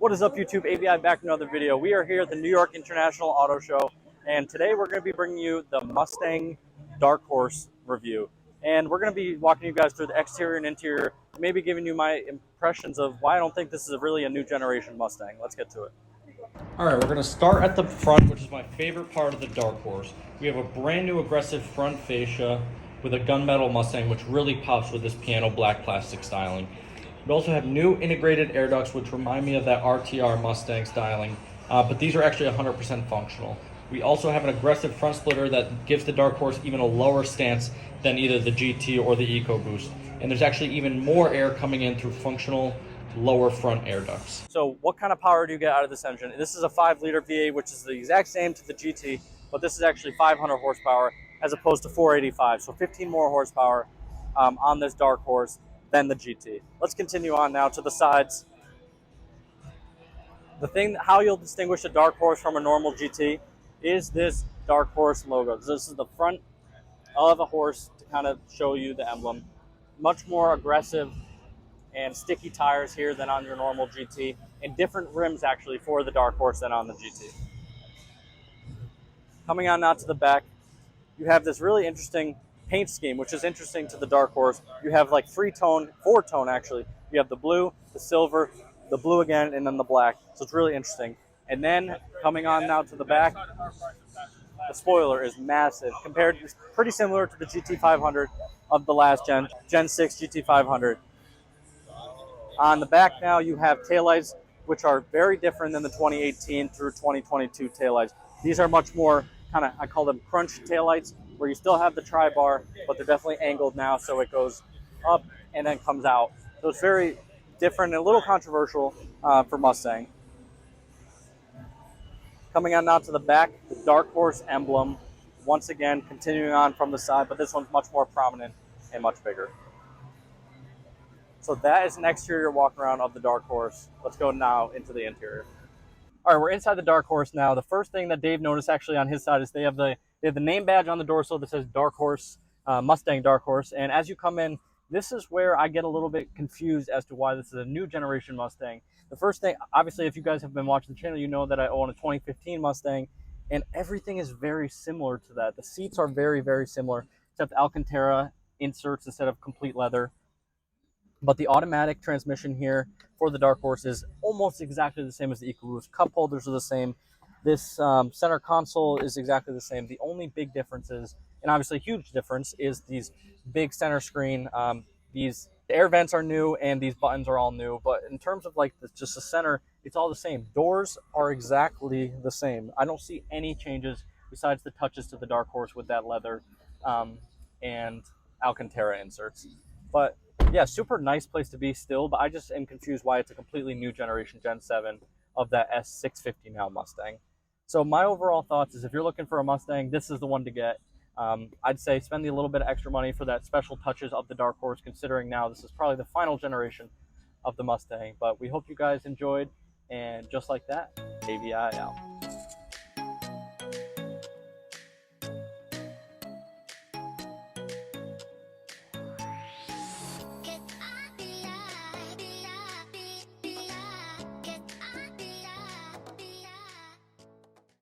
What is up, YouTube? AVI back with another video. We are here at the New York International Auto Show, and today we're going to be bringing you the Mustang Dark Horse review. And we're going to be walking you guys through the exterior and interior, maybe giving you my impressions of why I don't think this is really a new generation Mustang. Let's get to it. All right, we're going to start at the front, which is my favorite part of the Dark Horse. We have a brand new aggressive front fascia with a gunmetal Mustang, which really pops with this piano black plastic styling. We also have new integrated air ducts, which remind me of that RTR Mustang styling, but these are actually 100% functional. We also have an aggressive front splitter that gives the Dark Horse even a lower stance than either the GT or the EcoBoost. And there's actually even more air coming in through functional lower front air ducts. So what kind of power do you get out of this engine? This is a 5-liter V8, which is the exact same to the GT, but this is actually 500 horsepower as opposed to 485. So 15 more horsepower on this Dark Horse than the GT. Let's continue on now to the sides. The thing, how you'll distinguish a Dark Horse from a normal GT is this Dark Horse logo. This is the front of a horse to kind of show you the emblem. Much more aggressive and sticky tires here than on your normal GT, and different rims actually for the Dark Horse than on the GT. Coming on now to the back, you have this really interesting paint scheme, which is interesting to the Dark Horse. You have like 4-tone actually. You have the blue, the silver, the blue again, and then the black. So it's really interesting. And then coming on now to the back, the spoiler is massive compared to, pretty similar to the GT500 of the last Gen 6 GT500. On the back now you have taillights, which are very different than the 2018 through 2022 taillights. These are much more kind of, I call them crunch taillights, where you still have the tri-bar, but they're definitely angled now, so it goes up and then comes out. So it's very different and a little controversial for Mustang. Coming on now to the back, the Dark Horse emblem, once again continuing on from the side, but this one's much more prominent and much bigger. So that is an exterior walk around of the Dark Horse. Let's go now into the interior. All right, we're inside the Dark Horse now. The first thing that Dave noticed actually on his side is they have the name badge on the dorsal that says Dark Horse, Mustang Dark Horse. And as you come in, this is where I get a little bit confused as to why this is a new generation Mustang. The first thing, obviously, if you guys have been watching the channel, you know that I own a 2015 Mustang, and everything is very similar to that. The seats are very, very similar, except Alcantara inserts instead of complete leather. But the automatic transmission here for the Dark Horse is almost exactly the same as the EcoBoost. Cup holders are the same. This center console is exactly the same. The only big difference is, and obviously a huge difference, is these big center screen. The air vents are new and these buttons are all new. But in terms of like just the center, it's all the same. Doors are exactly the same. I don't see any changes besides the touches to the Dark Horse with that leather and Alcantara inserts. But yeah, super nice place to be still, but I just am confused why it's a completely new generation Gen 7 of that S650 now Mustang. So my overall thoughts is if you're looking for a Mustang, this is the one to get. I'd say spend a little bit of extra money for that special touches of the Dark Horse, considering now this is probably the final generation of the Mustang. But we hope you guys enjoyed, and just like that, AVI out.